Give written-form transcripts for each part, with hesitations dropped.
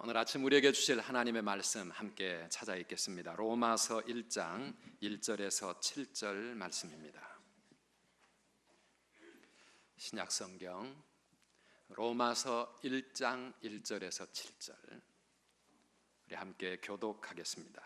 오늘 아침 우리에게 주실 하나님의 말씀 함께 찾아 읽겠습니다. 로마서 1장 1절에서 7절 말씀입니다. 신약성경 로마서 1장 1절에서 7절 우리 함께 교독하겠습니다.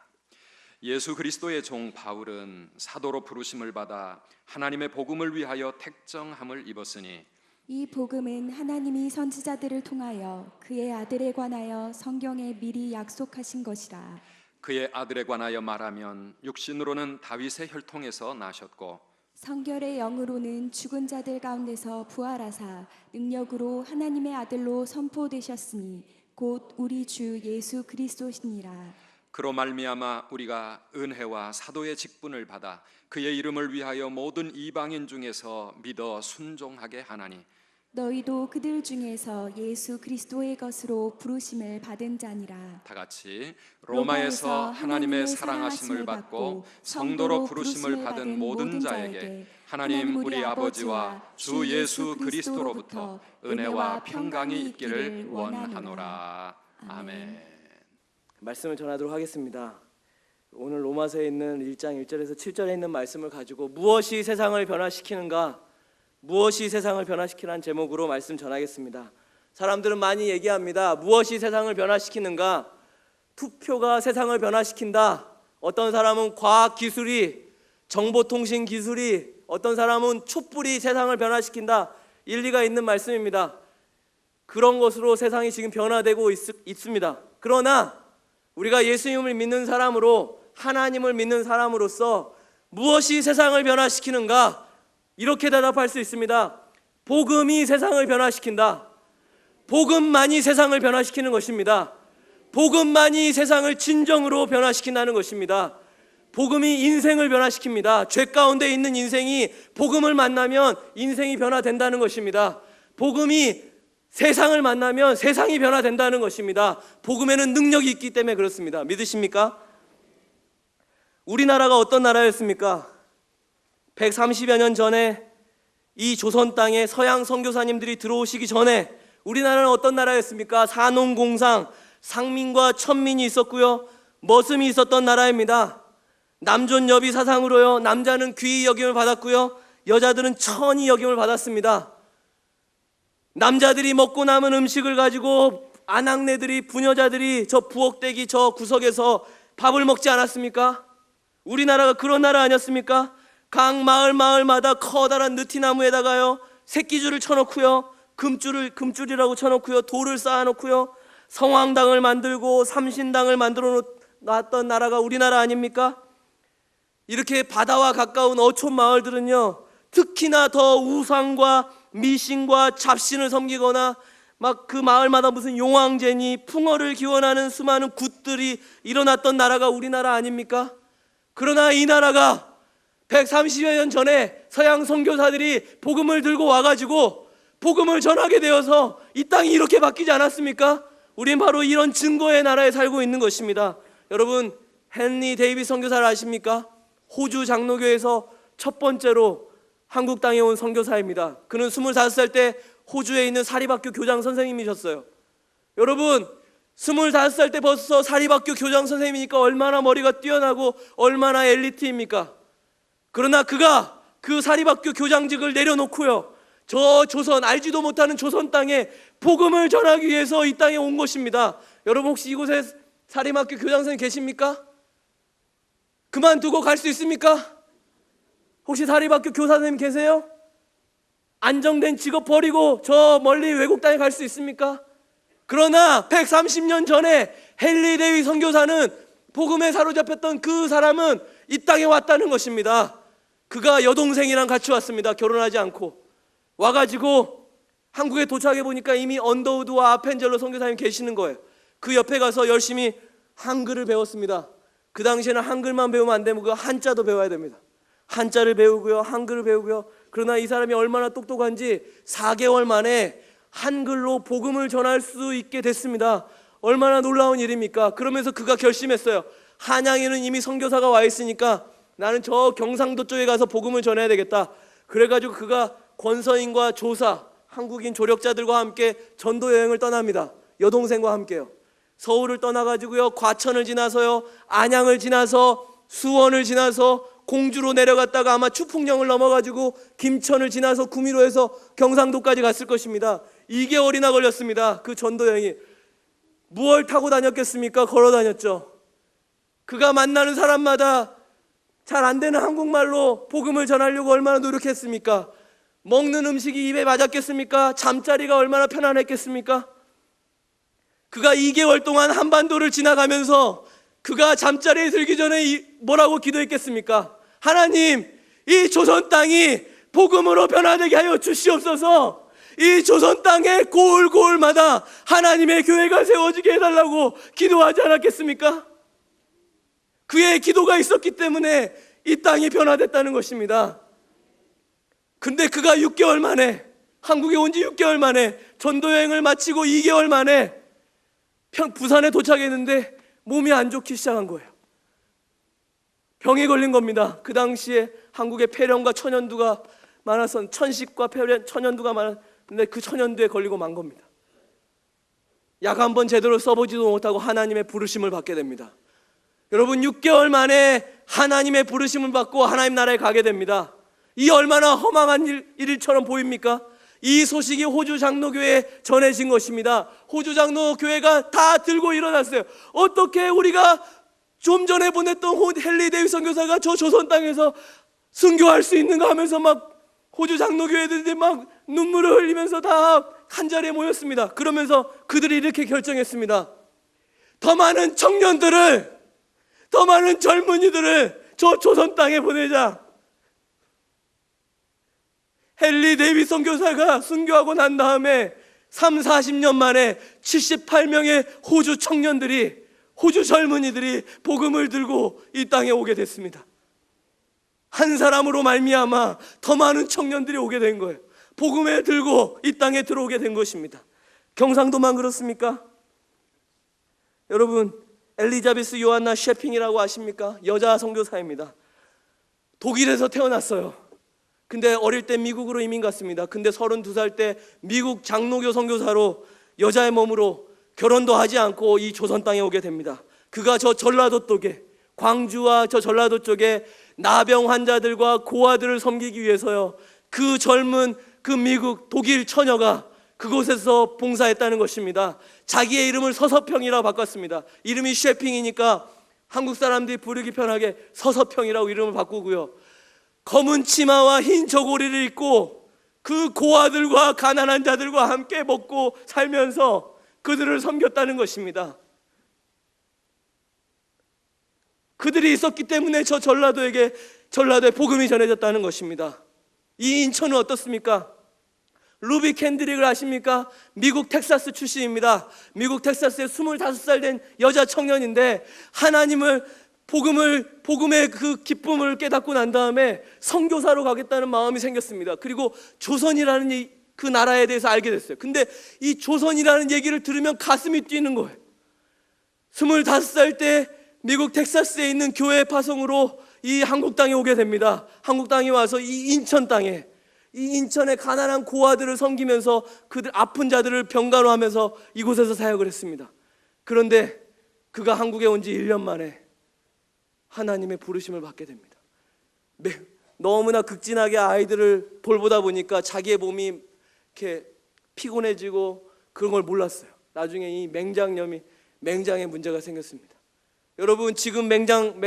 예수 그리스도의 종 바울은 사도로 부르심을 받아 하나님의 복음을 위하여 택정함을 입었으니 이 복음은 하나님이 선지자들을 통하여 그의 아들에 관하여 성경에 미리 약속하신 것이라. 그의 아들에 관하여 말하면 육신으로는 다윗의 혈통에서 나셨고 성결의 영으로는 죽은 자들 가운데서 부활하사 능력으로 하나님의 아들로 선포되셨으니 곧 우리 주 예수 그리스도시니라. 그로 말미암아 우리가 은혜와 사도의 직분을 받아 그의 이름을 위하여 모든 이방인 중에서 믿어 순종하게 하나니 너희도 그들 중에서 예수 그리스도의 것으로 부르심을 받은 자니라. 다 같이 로마에서 하나님의 사랑하심을 받고 성도로 부르심을 받은 모든 자에게 하나님 우리 아버지와 주 예수 그리스도로부터 은혜와 평강이 있기를 원하노라. 아멘. 말씀을 전하도록 하겠습니다. 오늘 로마서에 있는 1장 1절에서 7절에 있는 말씀을 가지고 무엇이 세상을 변화시키는가, 무엇이 세상을 변화시키라는 제목으로 말씀 전하겠습니다. 사람들은 많이 얘기합니다. 무엇이 세상을 변화시키는가? 투표가 세상을 변화시킨다. 어떤 사람은 과학기술이, 정보통신기술이, 어떤 사람은 촛불이 세상을 변화시킨다. 일리가 있는 말씀입니다. 그런 것으로 세상이 지금 변화되고 있습니다. 그러나 우리가 예수님을 믿는 사람으로, 하나님을 믿는 사람으로서 무엇이 세상을 변화시키는가? 이렇게 대답할 수 있습니다. 복음이 세상을 변화시킨다. 복음만이 세상을 변화시키는 것입니다. 복음만이 세상을 진정으로 변화시킨다는 것입니다. 복음이 인생을 변화시킵니다. 죄 가운데 있는 인생이 복음을 만나면 인생이 변화된다는 것입니다. 복음이 세상을 만나면 세상이 변화된다는 것입니다. 복음에는 능력이 있기 때문에 그렇습니다. 믿으십니까? 우리나라가 어떤 나라였습니까? 130여 년 전에 이 조선 땅에 서양 선교사님들이 들어오시기 전에 우리나라는 어떤 나라였습니까? 산농공상, 상민과 천민이 있었고요, 머슴이 있었던 나라입니다. 남존여비 사상으로요, 남자는 귀히 여김을 받았고요, 여자들은 천히 여김을 받았습니다. 남자들이 먹고 남은 음식을 가지고 아낙네들이, 부녀자들이 저 부엌대기 저 구석에서 밥을 먹지 않았습니까? 우리나라가 그런 나라 아니었습니까? 각 마을마다 커다란 느티나무에다가요 새끼줄을 쳐놓고요, 금줄이라고 쳐놓고요, 돌을 쌓아놓고요, 성황당을 만들고 삼신당을 만들어 놨던 나라가 우리나라 아닙니까? 이렇게 바다와 가까운 어촌 마을들은요, 특히나 더 우상과 미신과 잡신을 섬기거나 막 그 마을마다 무슨 용왕제니 풍어를 기원하는 수많은 굿들이 일어났던 나라가 우리나라 아닙니까? 그러나 이 나라가 130여 년 전에 서양 선교사들이 복음을 들고 와가지고 복음을 전하게 되어서 이 땅이 이렇게 바뀌지 않았습니까? 우린 바로 이런 증거의 나라에 살고 있는 것입니다. 여러분, 헨리 데이빗 선교사를 아십니까? 호주 장로교에서 첫 번째로 한국 땅에 온 선교사입니다. 그는 25살 때 호주에 있는 사립학교 교장 선생님이셨어요. 여러분, 25살 때 벌써 사립학교 교장 선생님이니까 얼마나 머리가 뛰어나고 얼마나 엘리트입니까? 그러나 그가 그 사립학교 교장직을 내려놓고요, 저 조선, 알지도 못하는 조선 땅에 복음을 전하기 위해서 이 땅에 온 것입니다. 여러분, 혹시 이곳에 사립학교 교장 선생님 계십니까? 그만두고 갈 수 있습니까? 혹시 사립학교 교사 선생님 계세요? 안정된 직업 버리고 저 멀리 외국 땅에 갈 수 있습니까? 그러나 130년 전에 헨리 데이빗 선교사는, 복음에 사로잡혔던 그 사람은 이 땅에 왔다는 것입니다. 그가 여동생이랑 같이 왔습니다. 결혼하지 않고 와가지고 한국에 도착해 보니까 이미 언더우드와 아펜젤로 선교사님 계시는 거예요. 그 옆에 가서 열심히 한글을 배웠습니다. 그 당시에는 한글만 배우면 안 되고 한자도 배워야 됩니다. 한자를 배우고요, 한글을 배우고요. 그러나 이 사람이 얼마나 똑똑한지 4개월 만에 한글로 복음을 전할 수 있게 됐습니다. 얼마나 놀라운 일입니까? 그러면서 그가 결심했어요. 한양에는 이미 선교사가 와 있으니까 나는 저 경상도 쪽에 가서 복음을 전해야 되겠다. 그래가지고 그가 권서인과 조사, 한국인 조력자들과 함께 전도 여행을 떠납니다. 여동생과 함께요. 서울을 떠나가지고요, 과천을 지나서요, 안양을 지나서 수원을 지나서 공주로 내려갔다가 아마 추풍령을 넘어가지고 김천을 지나서 구미로에서 경상도까지 갔을 것입니다. 2개월이나 걸렸습니다. 그 전도 여행이. 무얼 타고 다녔겠습니까? 걸어 다녔죠. 그가 만나는 사람마다 잘 안 되는 한국말로 복음을 전하려고 얼마나 노력했습니까? 먹는 음식이 입에 맞았겠습니까? 잠자리가 얼마나 편안했겠습니까? 그가 2개월 동안 한반도를 지나가면서 그가 잠자리에 들기 전에 뭐라고 기도했겠습니까? 하나님, 이 조선 땅이 복음으로 변화되게 하여 주시옵소서. 이 조선 땅의 고을고을마다 하나님의 교회가 세워지게 해달라고 기도하지 않았겠습니까? 그의 기도가 있었기 때문에 이 땅이 변화됐다는 것입니다. 근데 그가 6개월 만에, 한국에 온 지 6개월 만에, 전도여행을 마치고 2개월 만에 부산에 도착했는데 몸이 안 좋기 시작한 거예요. 병에 걸린 겁니다. 그 당시에 한국에 폐렴과 천연두가 많아서, 천식과 폐렴, 천연두가 많았는데 그 천연두에 걸리고 만 겁니다. 약 한 번 제대로 써보지도 못하고 하나님의 부르심을 받게 됩니다. 여러분, 6개월 만에 하나님의 부르심을 받고 하나님 나라에 가게 됩니다. 이 얼마나 허망한 일처럼 보입니까? 이 소식이 호주 장로교회에 전해진 것입니다. 호주 장로교회가 다 들고 일어났어요. 어떻게 우리가 좀 전에 보냈던 헨리 데이비스 선교사가 저 조선 땅에서 순교할 수 있는가 하면서 막 호주 장로교회들이 막 눈물을 흘리면서 다 한자리에 모였습니다. 그러면서 그들이 이렇게 결정했습니다. 더 많은 청년들을, 더 많은 젊은이들을 저 조선 땅에 보내자. 헨리 데이비스 선교사가 순교하고 난 다음에 40년 만에 78명의 호주 청년들이, 호주 젊은이들이 복음을 들고 이 땅에 오게 됐습니다. 한 사람으로 말미암아 더 많은 청년들이 오게 된 거예요. 복음을 들고 이 땅에 들어오게 된 것입니다. 경상도만 그렇습니까? 여러분, 엘리자베스 요한나 셰핑이라고 아십니까? 여자 선교사입니다. 독일에서 태어났어요. 근데 어릴 때 미국으로 이민 갔습니다. 근데 32살 때 미국 장로교 선교사로 여자의 몸으로 결혼도 하지 않고 이 조선 땅에 오게 됩니다. 그가 저 전라도 쪽에, 광주와 저 전라도 쪽에 나병 환자들과 고아들을 섬기기 위해서요, 그 젊은 그 미국 독일 처녀가 그곳에서 봉사했다는 것입니다. 자기의 이름을 서서평이라고 바꿨습니다. 이름이 셰핑이니까 한국 사람들이 부르기 편하게 서서평이라고 이름을 바꾸고요, 검은 치마와 흰 저고리를 입고 그 고아들과 가난한 자들과 함께 먹고 살면서 그들을 섬겼다는 것입니다. 그들이 있었기 때문에 저 전라도에 복음이 전해졌다는 것입니다. 이 인천은 어떻습니까? 루비 캔드릭을 아십니까? 미국 텍사스 출신입니다. 미국 텍사스에 25살 된 여자 청년인데 하나님을 복음의 그 기쁨을 깨닫고 난 다음에 선교사로 가겠다는 마음이 생겼습니다. 그리고 조선이라는 그 나라에 대해서 알게 됐어요. 근데 이 조선이라는 얘기를 들으면 가슴이 뛰는 거예요. 25살 때 미국 텍사스에 있는 교회 파송으로 이 한국 땅에 오게 됩니다. 한국 땅에 와서 이 인천 땅에, 이 인천의 가난한 고아들을 섬기면서 그들 아픈 자들을 병간호하면서 이곳에서 사역을 했습니다. 그런데 그가 한국에 온 지 1년 만에 하나님의 부르심을 받게 됩니다. 너무나 극진하게 아이들을 돌보다 보니까 자기의 몸이 이렇게 피곤해지고 그런 걸 몰랐어요. 나중에 이 맹장에 문제가 생겼습니다. 여러분, 지금 맹장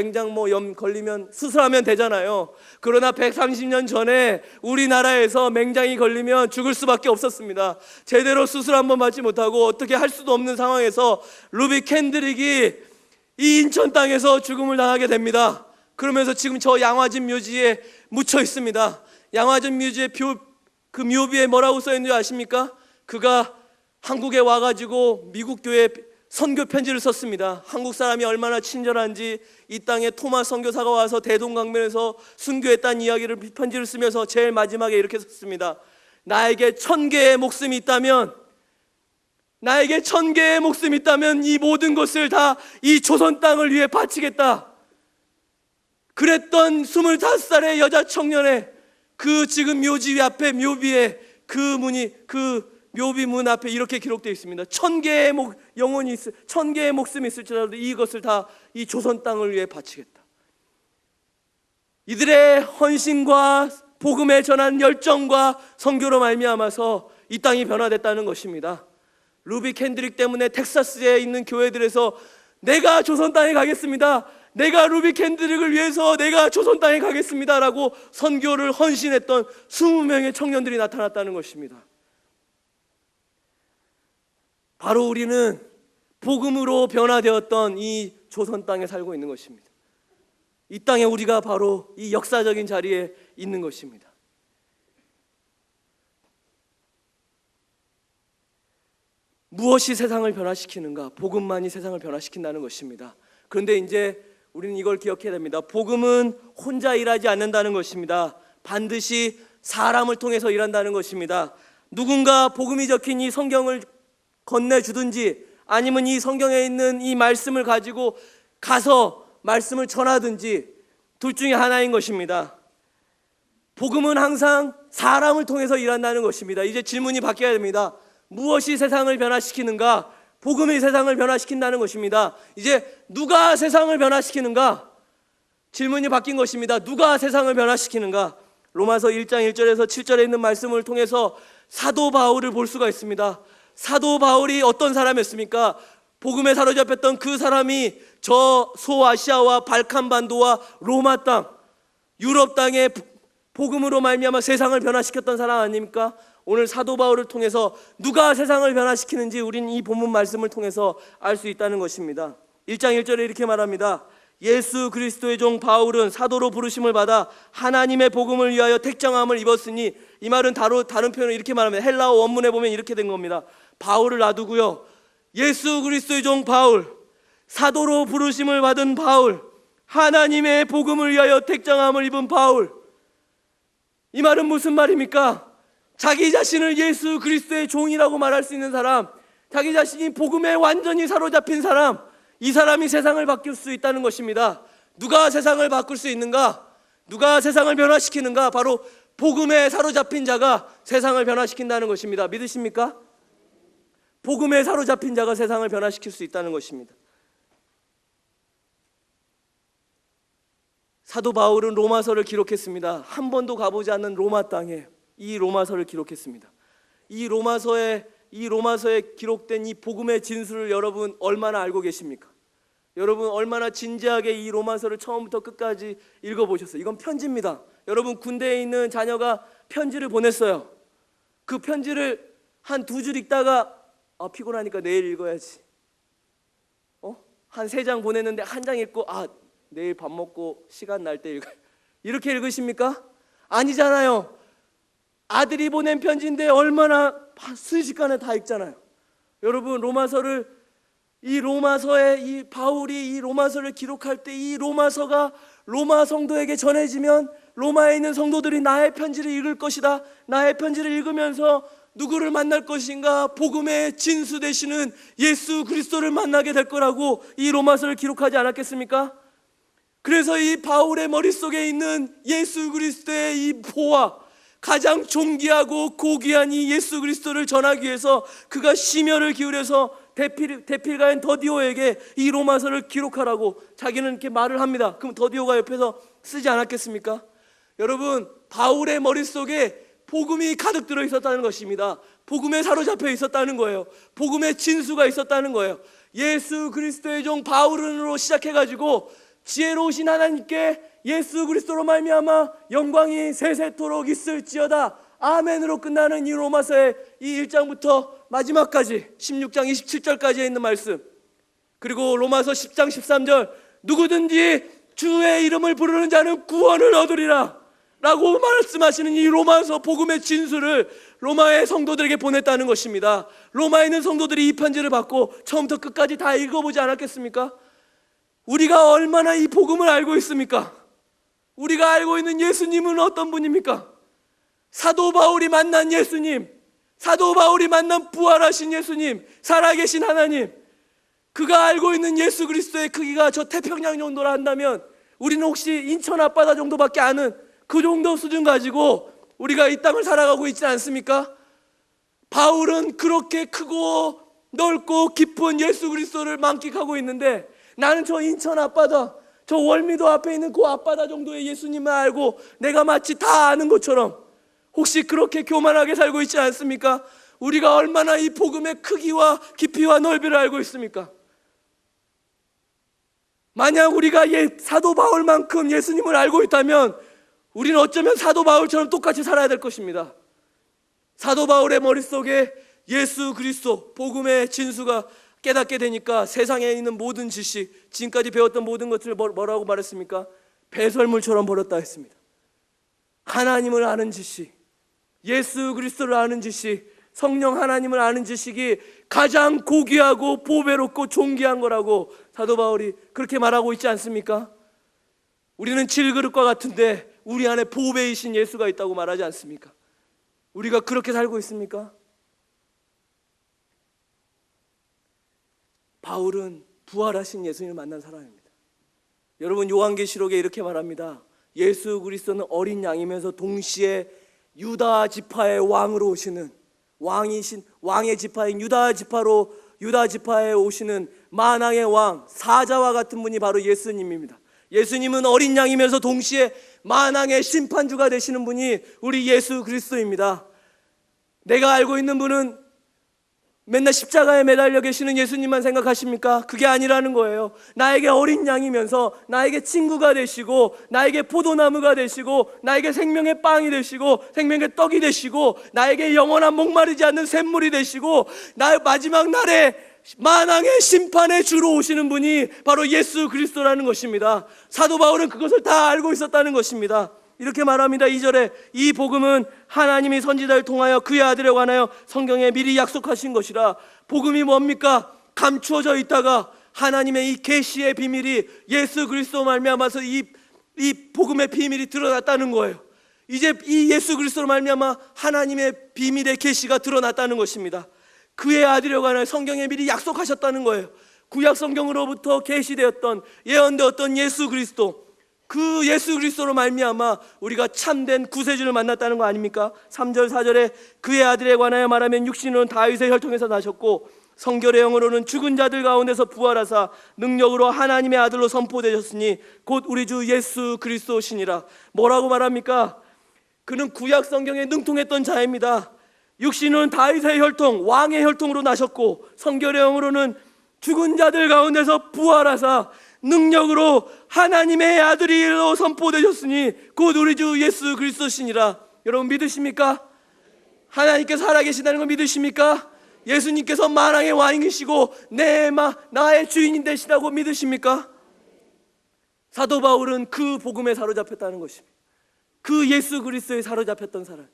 염 걸리면 수술하면 되잖아요. 그러나 130년 전에 우리나라에서 맹장이 걸리면 죽을 수밖에 없었습니다. 제대로 수술 한번 받지 못하고 어떻게 할 수도 없는 상황에서 루비 캔드릭이 이 인천 땅에서 죽음을 당하게 됩니다. 그러면서 지금 저 양화진 묘지에 묻혀 있습니다. 양화진 묘지의 그 묘비에 뭐라고 써 있는지 아십니까? 그가 한국에 와가지고 미국 교회에 선교 편지를 썼습니다. 한국 사람이 얼마나 친절한지 이 땅에 토마 선교사가 와서 대동강변에서 순교했다는 이야기를 편지를 쓰면서 제일 마지막에 이렇게 썼습니다. 나에게 1000개의 목숨이 있다면 이 모든 것을 다 이 조선 땅을 위해 바치겠다. 그랬던 25살의 여자 청년의 그 지금 묘지 앞에 묘비에 그 문이, 그 묘비 문 앞에 이렇게 기록되어 있습니다. 1000개의 영혼이 1000개의 목숨이 있을지라도 이것을 다 이 조선 땅을 위해 바치겠다. 이들의 헌신과 복음에 전한 열정과 선교로 말미암아서 이 땅이 변화됐다는 것입니다. 루비 캔드릭 때문에 텍사스에 있는 교회들에서 내가 조선 땅에 가겠습니다, 내가 루비 캔드릭을 위해서 내가 조선 땅에 가겠습니다 라고 선교를 헌신했던 20명의 청년들이 나타났다는 것입니다. 바로 우리는 복음으로 변화되었던 이 조선 땅에 살고 있는 것입니다. 이 땅에 우리가 바로 이 역사적인 자리에 있는 것입니다. 무엇이 세상을 변화시키는가? 복음만이 세상을 변화시킨다는 것입니다. 그런데 이제 우리는 이걸 기억해야 됩니다. 복음은 혼자 일하지 않는다는 것입니다. 반드시 사람을 통해서 일한다는 것입니다. 누군가 복음이 적힌 이 성경을 건네주든지 아니면 이 성경에 있는 이 말씀을 가지고 가서 말씀을 전하든지 둘 중에 하나인 것입니다. 복음은 항상 사람을 통해서 일한다는 것입니다. 이제 질문이 바뀌어야 됩니다. 무엇이 세상을 변화시키는가? 복음이 세상을 변화시킨다는 것입니다. 이제 누가 세상을 변화시키는가? 질문이 바뀐 것입니다. 누가 세상을 변화시키는가? 로마서 1장 1절에서 7절에 있는 말씀을 통해서 사도 바울을 볼 수가 있습니다. 사도 바울이 어떤 사람이었습니까? 복음에 사로잡혔던 그 사람이 저 소아시아와 발칸반도와 로마 땅, 유럽 땅에 복음으로 말미암아 세상을 변화시켰던 사람 아닙니까? 오늘 사도 바울을 통해서 누가 세상을 변화시키는지 우리는 이 본문 말씀을 통해서 알 수 있다는 것입니다. 1장 1절에 이렇게 말합니다. 예수 그리스도의 종 바울은 사도로 부르심을 받아 하나님의 복음을 위하여 택정함을 입었으니, 이 말은 다른 표현을 이렇게 말합니다. 헬라어 원문에 보면 이렇게 된 겁니다. 바울을 놔두고요, 예수 그리스도의 종 바울, 사도로 부르심을 받은 바울, 하나님의 복음을 위하여 택정함을 입은 바울. 이 말은 무슨 말입니까? 자기 자신을 예수 그리스도의 종이라고 말할 수 있는 사람, 자기 자신이 복음에 완전히 사로잡힌 사람, 이 사람이 세상을 바꿀 수 있다는 것입니다. 누가 세상을 바꿀 수 있는가? 누가 세상을 변화시키는가? 바로 복음에 사로잡힌 자가 세상을 변화시킨다는 것입니다. 믿으십니까? 복음에 사로잡힌 자가 세상을 변화시킬 수 있다는 것입니다. 사도 바울은 로마서를 기록했습니다. 한 번도 가보지 않는 로마 땅에 이 로마서를 기록했습니다. 이 로마서에 기록된 이 복음의 진수를 여러분 얼마나 알고 계십니까? 여러분 얼마나 진지하게 이 로마서를 처음부터 끝까지 읽어보셨어요? 이건 편지입니다. 여러분 군대에 있는 자녀가 편지를 보냈어요. 그 편지를 한 2줄 읽다가 피곤하니까 내일 읽어야지. 한 3장 보냈는데 한 장 읽고 내일 밥 먹고 시간 날 때 읽어요. 이렇게 읽으십니까? 아니잖아요. 아들이 보낸 편지인데 얼마나 순식간에 다 읽잖아요. 여러분 이 바울이 이 로마서를 기록할 때 이 로마서가 로마 성도에게 전해지면 로마에 있는 성도들이 나의 편지를 읽을 것이다. 나의 편지를 읽으면서 누구를 만날 것인가? 복음의 진수 되시는 예수 그리스도를 만나게 될 거라고 이 로마서를 기록하지 않았겠습니까? 그래서 이 바울의 머릿속에 있는 예수 그리스도의 이 보화, 가장 존귀하고 고귀한 이 예수 그리스도를 전하기 위해서 그가 심혈을 기울여서 대필가인 더디오에게 이 로마서를 기록하라고 자기는 이렇게 말을 합니다. 그럼 더디오가 옆에서 쓰지 않았겠습니까? 여러분 바울의 머릿속에 복음이 가득 들어 있었다는 것입니다. 복음에 사로잡혀 있었다는 거예요. 복음의 진수가 있었다는 거예요. 예수 그리스도의 종 바울은으로 시작해가지고 지혜로우신 하나님께 예수 그리스도로 말미암아 영광이 세세토록 있을지어다 아멘으로 끝나는 이 로마서의 이 1장부터 마지막까지 16장 27절까지에 있는 말씀, 그리고 로마서 10장 13절 누구든지 주의 이름을 부르는 자는 구원을 얻으리라 라고 말씀하시는 이 로마서 복음의 진수를 로마의 성도들에게 보냈다는 것입니다. 로마에 있는 성도들이 이 편지를 받고 처음부터 끝까지 다 읽어보지 않았겠습니까? 우리가 얼마나 이 복음을 알고 있습니까? 우리가 알고 있는 예수님은 어떤 분입니까? 사도 바울이 만난 예수님, 사도 바울이 만난 부활하신 예수님, 살아계신 하나님, 그가 알고 있는 예수 그리스도의 크기가 저 태평양 정도라 한다면 우리는 혹시 인천 앞바다 정도밖에 아는 그 정도 수준 가지고 우리가 이 땅을 살아가고 있지 않습니까? 바울은 그렇게 크고 넓고 깊은 예수 그리스도를 만끽하고 있는데 나는 저 인천 앞바다, 저 월미도 앞에 있는 그 앞바다 정도의 예수님을 알고 내가 마치 다 아는 것처럼 혹시 그렇게 교만하게 살고 있지 않습니까? 우리가 얼마나 이 복음의 크기와 깊이와 넓이를 알고 있습니까? 만약 우리가 사도 바울만큼 예수님을 알고 있다면 우리는 어쩌면 사도 바울처럼 똑같이 살아야 될 것입니다. 사도 바울의 머릿속에 예수 그리스도 복음의 진수가 깨닫게 되니까 세상에 있는 모든 지식, 지금까지 배웠던 모든 것들을 뭐라고 말했습니까? 배설물처럼 버렸다 했습니다. 하나님을 아는 지식, 예수 그리스도를 아는 지식, 성령 하나님을 아는 지식이 가장 고귀하고 보배롭고 존귀한 거라고 사도 바울이 그렇게 말하고 있지 않습니까? 우리는 질그릇과 같은데 우리 안에 보배이신 예수가 있다고 말하지 않습니까? 우리가 그렇게 살고 있습니까? 바울은 부활하신 예수님을 만난 사람입니다. 여러분, 요한계시록에 이렇게 말합니다. 예수 그리스도는 어린 양이면서 동시에 유다 지파의 왕으로 오시는 왕의 지파인 유다 지파에 오시는 만왕의 왕, 사자와 같은 분이 바로 예수님입니다. 예수님은 어린 양이면서 동시에 만왕의 심판주가 되시는 분이 우리 예수 그리스도입니다. 내가 알고 있는 분은 맨날 십자가에 매달려 계시는 예수님만 생각하십니까? 그게 아니라는 거예요. 나에게 어린 양이면서 나에게 친구가 되시고 나에게 포도나무가 되시고 나에게 생명의 빵이 되시고 생명의 떡이 되시고 나에게 영원한 목마르지 않는 샘물이 되시고 나의 마지막 날에 만왕의 심판의 주로 오시는 분이 바로 예수 그리스도라는 것입니다. 사도 바울은 그것을 다 알고 있었다는 것입니다. 이렇게 말합니다. 2절에 이 복음은 하나님이 선지자를 통하여 그의 아들에 관하여 성경에 미리 약속하신 것이라. 복음이 뭡니까? 감추어져 있다가 하나님의 이 계시의 비밀이 예수 그리스도 말미암아서 이 복음의 비밀이 드러났다는 거예요. 이제 이 예수 그리스도로 말미암아 하나님의 비밀의 계시가 드러났다는 것입니다. 그의 아들에 관하여 성경에 미리 약속하셨다는 거예요. 구약 성경으로부터 계시되었던 예언되었던 예수 그리스도, 그 예수 그리스도로 말미암아 우리가 참된 구세주를 만났다는 거 아닙니까? 3절 4절에 그의 아들에 관하여 말하면 육신으로는 다윗의 혈통에서 나셨고 성결의 영으로는 죽은 자들 가운데서 부활하사 능력으로 하나님의 아들로 선포되셨으니 곧 우리 주 예수 그리스도시니라. 뭐라고 말합니까? 그는 구약 성경에 능통했던 자입니다. 육신은 다윗의 혈통, 왕의 혈통으로 나셨고 성결의 영으로는 죽은 자들 가운데서 부활하사 능력으로 하나님의 아들이로 선포되셨으니 곧 우리 주 예수 그리스도시니라. 여러분 믿으십니까? 하나님께서 살아계신다는 걸 믿으십니까? 예수님께서 만왕의 왕이시고 나의 주인이 되시다고 믿으십니까? 사도 바울은 그 복음에 사로잡혔다는 것입니다. 그 예수 그리스도에 사로잡혔던 사람.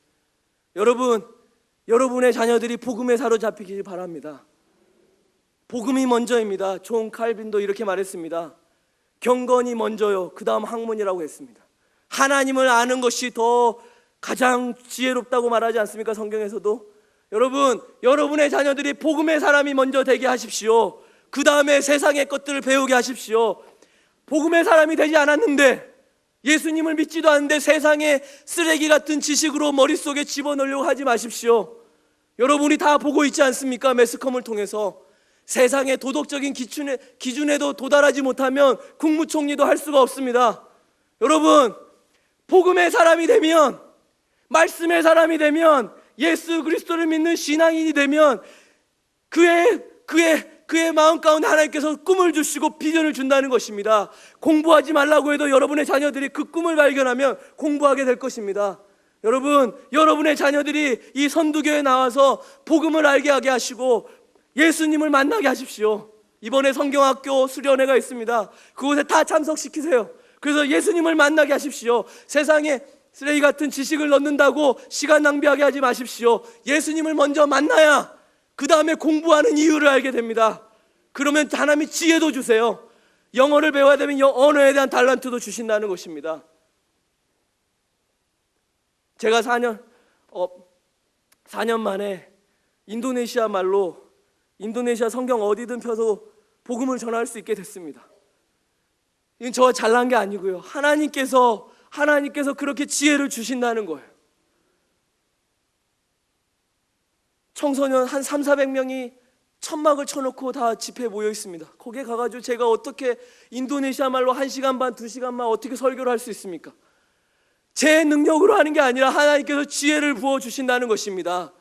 여러분의 자녀들이 복음에 사로잡히길 바랍니다. 복음이 먼저입니다. 존 칼빈도 이렇게 말했습니다. 경건이 먼저요, 그 다음 학문이라고 했습니다. 하나님을 아는 것이 더 가장 지혜롭다고 말하지 않습니까? 성경에서도. 여러분의 자녀들이 복음의 사람이 먼저 되게 하십시오. 그 다음에 세상의 것들을 배우게 하십시오. 복음의 사람이 되지 않았는데, 예수님을 믿지도 않는데 세상의 쓰레기 같은 지식으로 머릿속에 집어넣으려고 하지 마십시오. 여러분이 다 보고 있지 않습니까? 매스컴을 통해서. 세상의 도덕적인 기준에도 도달하지 못하면 국무총리도 할 수가 없습니다. 여러분, 복음의 사람이 되면, 말씀의 사람이 되면, 예수 그리스도를 믿는 신앙인이 되면 그의 마음 가운데 하나님께서 꿈을 주시고 비전을 준다는 것입니다. 공부하지 말라고 해도 여러분의 자녀들이 그 꿈을 발견하면 공부하게 될 것입니다. 여러분의 자녀들이 이 선두교에 나와서 복음을 알게 하게 하시고 예수님을 만나게 하십시오. 이번에 성경학교 수련회가 있습니다. 그곳에 다 참석시키세요. 그래서 예수님을 만나게 하십시오. 세상에 쓰레기 같은 지식을 넣는다고 시간 낭비하게 하지 마십시오. 예수님을 먼저 만나야 그 다음에 공부하는 이유를 알게 됩니다. 그러면 하나님이 지혜도 주세요. 영어를 배워야 되면 언어에 대한 달란트도 주신다는 것입니다. 제가 4년 만에 인도네시아 말로, 인도네시아 성경 어디든 펴서 복음을 전할 수 있게 됐습니다. 이건 저 잘난 게 아니고요, 하나님께서 그렇게 지혜를 주신다는 거예요. 청소년 한 300~400명이 천막을 쳐놓고 다 집회에 모여 있습니다. 거기에 가가지고 제가 어떻게 인도네시아 말로 1시간 반, 2시간만 어떻게 설교를 할 수 있습니까? 제 능력으로 하는 게 아니라 하나님께서 지혜를 부어주신다는 것입니다.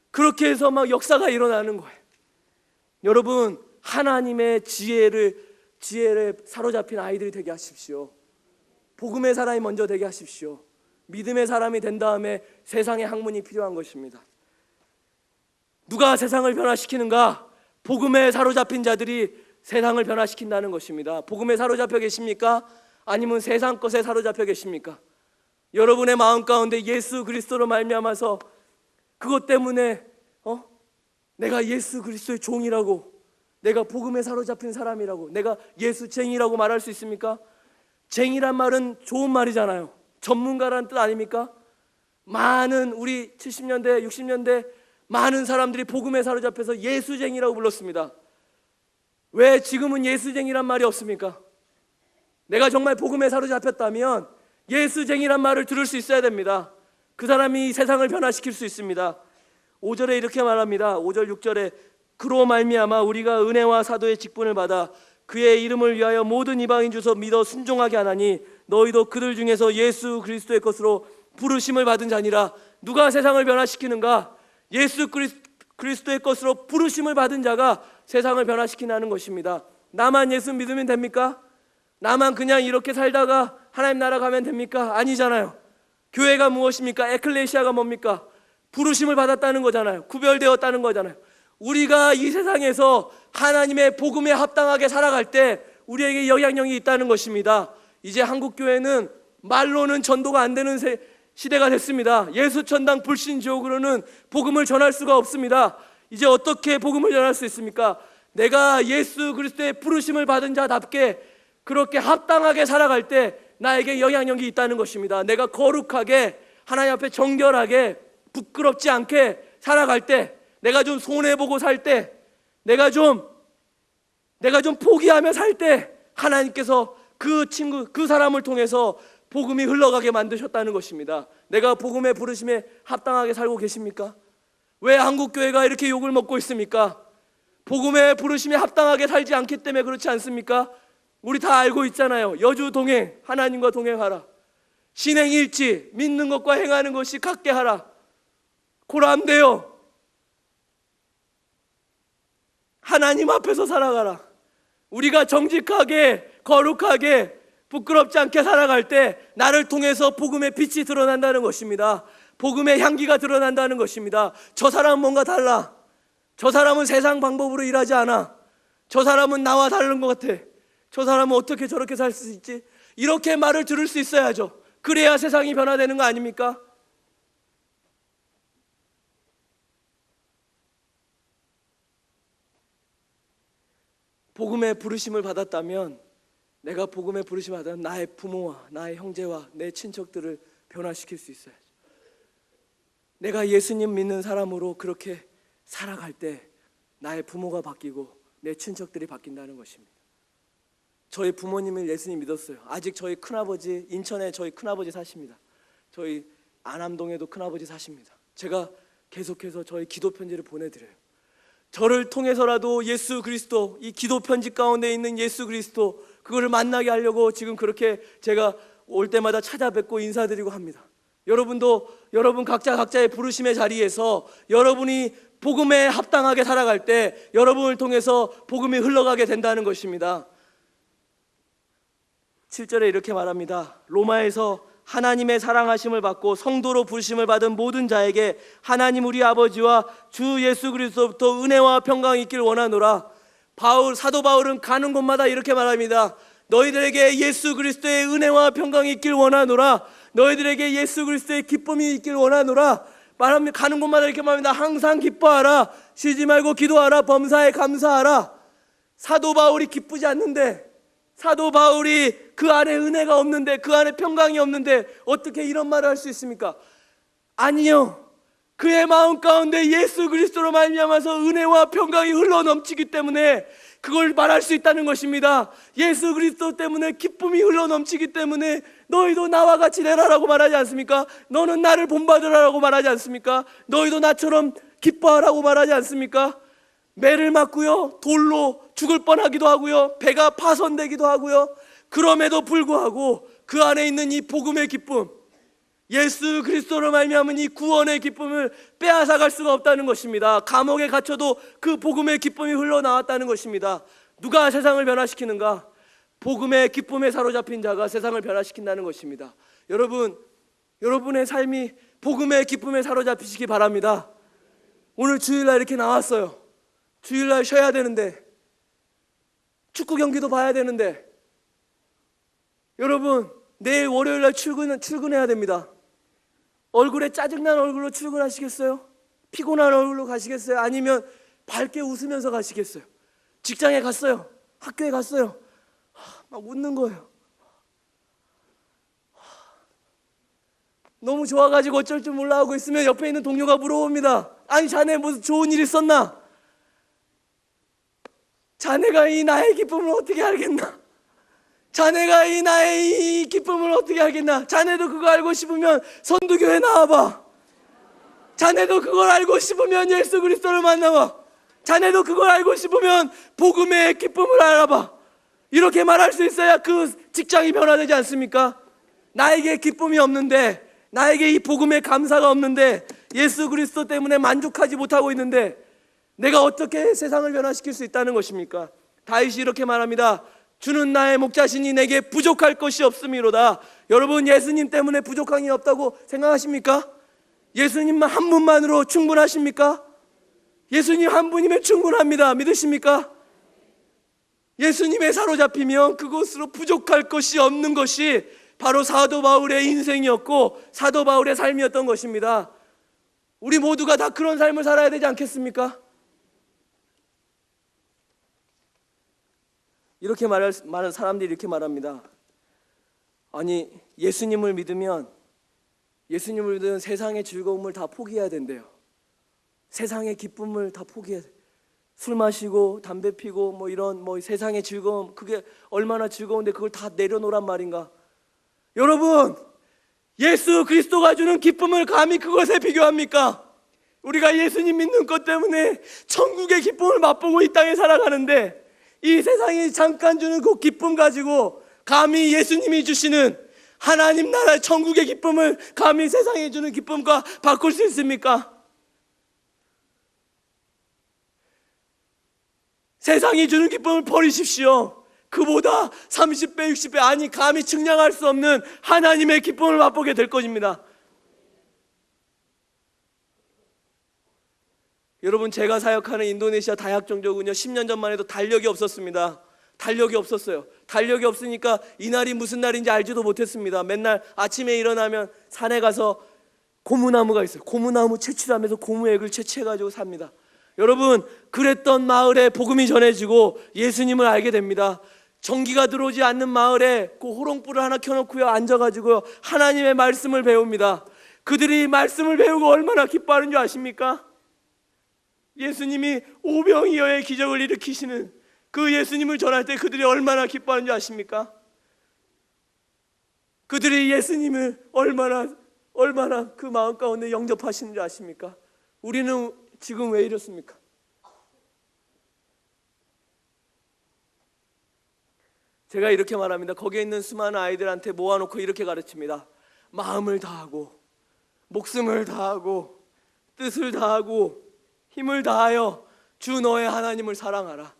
그렇게 해서 막 역사가 일어나는 거예요. 여러분, 하나님의 지혜에 사로잡힌 아이들이 되게 하십시오. 복음의 사람이 먼저 되게 하십시오. 믿음의 사람이 된 다음에 세상의 학문이 필요한 것입니다. 누가 세상을 변화시키는가? 복음에 사로잡힌 자들이 세상을 변화시킨다는 것입니다. 복음에 사로잡혀 계십니까? 아니면 세상 것에 사로잡혀 계십니까? 여러분의 마음 가운데 예수 그리스도로 말미암아서 그것 때문에 내가 예수 그리스도의 종이라고, 내가 복음에 사로잡힌 사람이라고, 내가 예수쟁이라고 말할 수 있습니까? 쟁이란 말은 좋은 말이잖아요. 전문가라는 뜻 아닙니까? 많은 우리 70년대, 60년대 많은 사람들이 복음에 사로잡혀서 예수쟁이라고 불렀습니다. 왜 지금은 예수쟁이란 말이 없습니까? 내가 정말 복음에 사로잡혔다면 예수쟁이란 말을 들을 수 있어야 됩니다. 그 사람이 세상을 변화시킬 수 있습니다. 5절에 이렇게 말합니다. 5절 6절에 그로 말미암아 우리가 은혜와 사도의 직분을 받아 그의 이름을 위하여 모든 이방인 주서 믿어 순종하게 하나니 너희도 그들 중에서 예수 그리스도의 것으로 부르심을 받은 자니라. 누가 세상을 변화시키는가? 예수 그리스도의 것으로 부르심을 받은 자가 세상을 변화시키는 것입니다. 나만 예수 믿으면 됩니까? 나만 그냥 이렇게 살다가 하나님 나라 가면 됩니까? 아니잖아요. 교회가 무엇입니까? 에클레시아가 뭡니까? 부르심을 받았다는 거잖아요. 구별되었다는 거잖아요. 우리가 이 세상에서 하나님의 복음에 합당하게 살아갈 때 우리에게 영향력이 있다는 것입니다. 이제 한국교회는 말로는 전도가 안 되는 시대가 됐습니다. 예수천당 불신지옥으로는 복음을 전할 수가 없습니다. 이제 어떻게 복음을 전할 수 있습니까? 내가 예수 그리스도의 부르심을 받은 자답게 그렇게 합당하게 살아갈 때 나에게 영향력이 있다는 것입니다. 내가 거룩하게 하나님 앞에 정결하게 부끄럽지 않게 살아갈 때, 내가 좀 손해보고 살 때, 내가 좀 포기하며 살 때 하나님께서 그 사람을 통해서 복음이 흘러가게 만드셨다는 것입니다. 내가 복음의 부르심에 합당하게 살고 계십니까? 왜 한국교회가 이렇게 욕을 먹고 있습니까? 복음의 부르심에 합당하게 살지 않기 때문에 그렇지 않습니까? 우리 다 알고 있잖아요. 여주 동행, 하나님과 동행하라. 신행일치, 믿는 것과 행하는 것이 같게 하라. 고람되어 하나님 앞에서 살아가라. 우리가 정직하게, 거룩하게, 부끄럽지 않게 살아갈 때 나를 통해서 복음의 빛이 드러난다는 것입니다. 복음의 향기가 드러난다는 것입니다. 저 사람은 뭔가 달라. 저 사람은 세상 방법으로 일하지 않아. 저 사람은 나와 다른 것 같아. 저 사람은 어떻게 저렇게 살 수 있지? 이렇게 말을 들을 수 있어야죠. 그래야 세상이 변화되는 거 아닙니까? 복음의 부르심을 받았다면, 내가 복음의 부르심을 받았다면 나의 부모와 나의 형제와 내 친척들을 변화시킬 수 있어야죠. 내가 예수님 믿는 사람으로 그렇게 살아갈 때 나의 부모가 바뀌고 내 친척들이 바뀐다는 것입니다. 저희 부모님은 예수님 믿었어요. 아직 저희 큰아버지, 인천에 저희 큰아버지 사십니다. 저희 안암동에도 큰아버지 사십니다. 제가 계속해서 저희 기도 편지를 보내드려요. 저를 통해서라도 예수 그리스도, 이 기도 편지 가운데 있는 예수 그리스도, 그거를 만나게 하려고 지금 그렇게 제가 올 때마다 찾아뵙고 인사드리고 합니다. 여러분 각자 각자의 부르심의 자리에서 여러분이 복음에 합당하게 살아갈 때 여러분을 통해서 복음이 흘러가게 된다는 것입니다. 7절에 이렇게 말합니다. 로마에서 하나님의 사랑하심을 받고 성도로 부르심을 받은 모든 자에게 하나님 우리 아버지와 주 예수 그리스도부터 은혜와 평강이 있길 원하노라. 사도 바울은 가는 곳마다 이렇게 말합니다. 너희들에게 예수 그리스도의 은혜와 평강이 있길 원하노라. 너희들에게 예수 그리스도의 기쁨이 있길 원하노라. 말합니다. 가는 곳마다 이렇게 말합니다. 항상 기뻐하라. 쉬지 말고 기도하라. 범사에 감사하라. 사도 바울이 기쁘지 않는데, 사도 바울이 그 안에 은혜가 없는데, 그 안에 평강이 없는데 어떻게 이런 말을 할 수 있습니까? 아니요. 그의 마음 가운데 예수 그리스도로 말미암아서 은혜와 평강이 흘러넘치기 때문에 그걸 말할 수 있다는 것입니다. 예수 그리스도 때문에 기쁨이 흘러넘치기 때문에 너희도 나와 같이 되라라고 말하지 않습니까? 너는 나를 본받으라라고 말하지 않습니까? 너희도 나처럼 기뻐하라고 말하지 않습니까? 매를 맞고요, 돌로 죽을 뻔하기도 하고요, 배가 파손되기도 하고요. 그럼에도 불구하고 그 안에 있는 이 복음의 기쁨, 예수 그리스도로 말미암은 이 구원의 기쁨을 빼앗아갈 수가 없다는 것입니다. 감옥에 갇혀도 그 복음의 기쁨이 흘러나왔다는 것입니다. 누가 세상을 변화시키는가? 복음의 기쁨에 사로잡힌 자가 세상을 변화시킨다는 것입니다. 여러분의 삶이 복음의 기쁨에 사로잡히시기 바랍니다. 오늘 주일날 이렇게 나왔어요. 주일날 쉬어야 되는데, 축구 경기도 봐야 되는데, 여러분 내일 월요일날 출근해야 됩니다. 얼굴에 짜증난 얼굴로 출근하시겠어요? 피곤한 얼굴로 가시겠어요? 아니면 밝게 웃으면서 가시겠어요? 직장에 갔어요. 학교에 갔어요. 막 웃는 거예요. 너무 좋아가지고 어쩔 줄 몰라 하고 있으면 옆에 있는 동료가 물어봅니다. 아니 자네 무슨 좋은 일 있었나? 자네가 이 나의 기쁨을 어떻게 알겠나? 자네가 이 나의 이 기쁨을 어떻게 알겠나? 자네도 그거 알고 싶으면 선두교회 나와봐. 자네도 그걸 알고 싶으면 예수 그리스도를 만나봐. 자네도 그걸 알고 싶으면 복음의 기쁨을 알아봐. 이렇게 말할 수 있어야 그 직장이 변화되지 않습니까? 나에게 기쁨이 없는데, 나에게 이 복음의 감사가 없는데, 예수 그리스도 때문에 만족하지 못하고 있는데 내가 어떻게 세상을 변화시킬 수 있다는 것입니까? 다윗이 이렇게 말합니다. 주는 나의 목자시니 내게 부족할 것이 없음이로다. 여러분, 예수님 때문에 부족한 게 없다고 생각하십니까? 예수님만 한 분만으로 충분하십니까? 예수님 한 분이면 충분합니다. 믿으십니까? 예수님에 사로잡히면 그것으로 부족할 것이 없는 것이 바로 사도 바울의 인생이었고 사도 바울의 삶이었던 것입니다. 우리 모두가 다 그런 삶을 살아야 되지 않겠습니까? 이렇게 말하는 사람들이 이렇게 말합니다. 아니, 예수님을 믿으면 세상의 즐거움을 다 포기해야 된대요. 세상의 기쁨을 다 포기해야 돼. 술 마시고 담배 피고 이런 세상의 즐거움, 그게 얼마나 즐거운데 그걸 다 내려놓으란 말인가? 여러분, 예수 그리스도가 주는 기쁨을 감히 그것에 비교합니까? 우리가 예수님 믿는 것 때문에 천국의 기쁨을 맛보고 이 땅에 살아가는데 이 세상이 잠깐 주는 그 기쁨 가지고 감히 예수님이 주시는 하나님 나라의 천국의 기쁨을 감히 세상이 주는 기쁨과 바꿀 수 있습니까? 세상이 주는 기쁨을 버리십시오. 그보다 30배, 60배, 아니 감히 측량할 수 없는 하나님의 기쁨을 맛보게 될 것입니다. 여러분, 제가 사역하는 인도네시아 다약 종족은요 10년 전만 해도 달력이 없었습니다. 달력이 없었어요. 달력이 없으니까 이날이 무슨 날인지 알지도 못했습니다. 맨날 아침에 일어나면 산에 가서 고무나무가 있어요. 고무나무 채취하면서 고무액을 채취해가지고 삽니다. 여러분, 그랬던 마을에 복음이 전해지고 예수님을 알게 됩니다. 전기가 들어오지 않는 마을에 그 호롱불을 하나 켜놓고요 앉아가지고요 하나님의 말씀을 배웁니다. 그들이 말씀을 배우고 얼마나 기뻐하는 줄 아십니까? 예수님이 오병이어의 기적을 일으키시는 그 예수님을 전할 때 그들이 얼마나 기뻐하는 줄 아십니까? 그들이 예수님을 얼마나 그 마음 가운데 영접하시는 줄 아십니까? 우리는 지금 왜 이렇습니까? 제가 이렇게 말합니다. 거기에 있는 수많은 아이들한테 모아놓고 이렇게 가르칩니다. 마음을 다하고 목숨을 다하고 뜻을 다하고 힘을 다하여 주 너의 하나님을 사랑하라.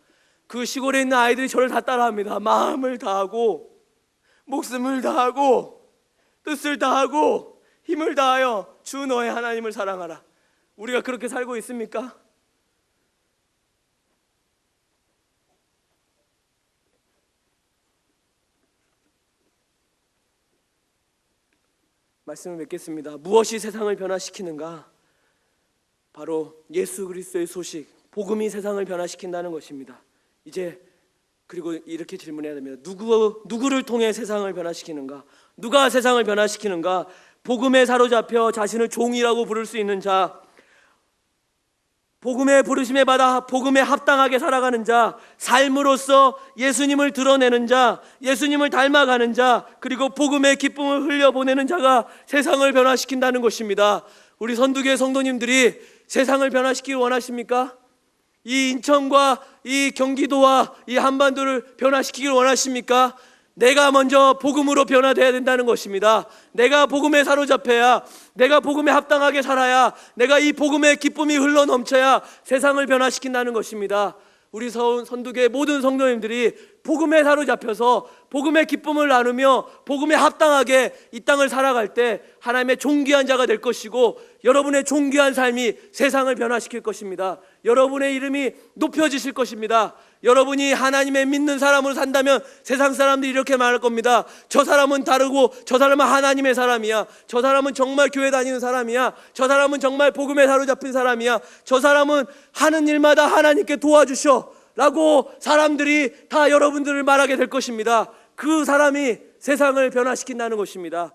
그 시골에 있는 아이들이 저를 다 따라합니다. 마음을 다하고 목숨을 다하고 뜻을 다하고 힘을 다하여 주 너의 하나님을 사랑하라. 우리가 그렇게 살고 있습니까? 말씀을 맺겠습니다. 무엇이 세상을 변화시키는가? 바로 예수 그리스도의 소식, 복음이 세상을 변화시킨다는 것입니다. 이제 그리고 이렇게 질문해야 됩니다. 누구를 통해 세상을 변화시키는가? 누가 세상을 변화시키는가? 복음에 사로잡혀 자신을 종이라고 부를 수 있는 자, 복음의 부르심에 받아 복음에 합당하게 살아가는 자, 삶으로서 예수님을 드러내는 자, 예수님을 닮아가는 자, 그리고 복음의 기쁨을 흘려보내는 자가 세상을 변화시킨다는 것입니다. 우리 선두교회 성도님들이 세상을 변화시키길 원하십니까? 이 인천과 이 경기도와 이 한반도를 변화시키길 원하십니까? 내가 먼저 복음으로 변화되어야 된다는 것입니다. 내가 복음에 사로잡혀야, 내가 복음에 합당하게 살아야, 내가 이 복음의 기쁨이 흘러넘쳐야 세상을 변화시킨다는 것입니다. 우리 선두교의 모든 성도님들이 복음에 사로잡혀서 복음의 기쁨을 나누며 복음에 합당하게 이 땅을 살아갈 때 하나님의 존귀한 자가 될 것이고, 여러분의 존귀한 삶이 세상을 변화시킬 것입니다. 여러분의 이름이 높여지실 것입니다. 여러분이 하나님의 믿는 사람으로 산다면 세상 사람들이 이렇게 말할 겁니다. 저 사람은 다르고 저 사람은 하나님의 사람이야. 저 사람은 정말 교회 다니는 사람이야. 저 사람은 정말 복음에 사로잡힌 사람이야. 저 사람은 하는 일마다 하나님께 도와주셔 라고 사람들이 다 여러분들을 말하게 될 것입니다. 그 사람이 세상을 변화시킨다는 것입니다.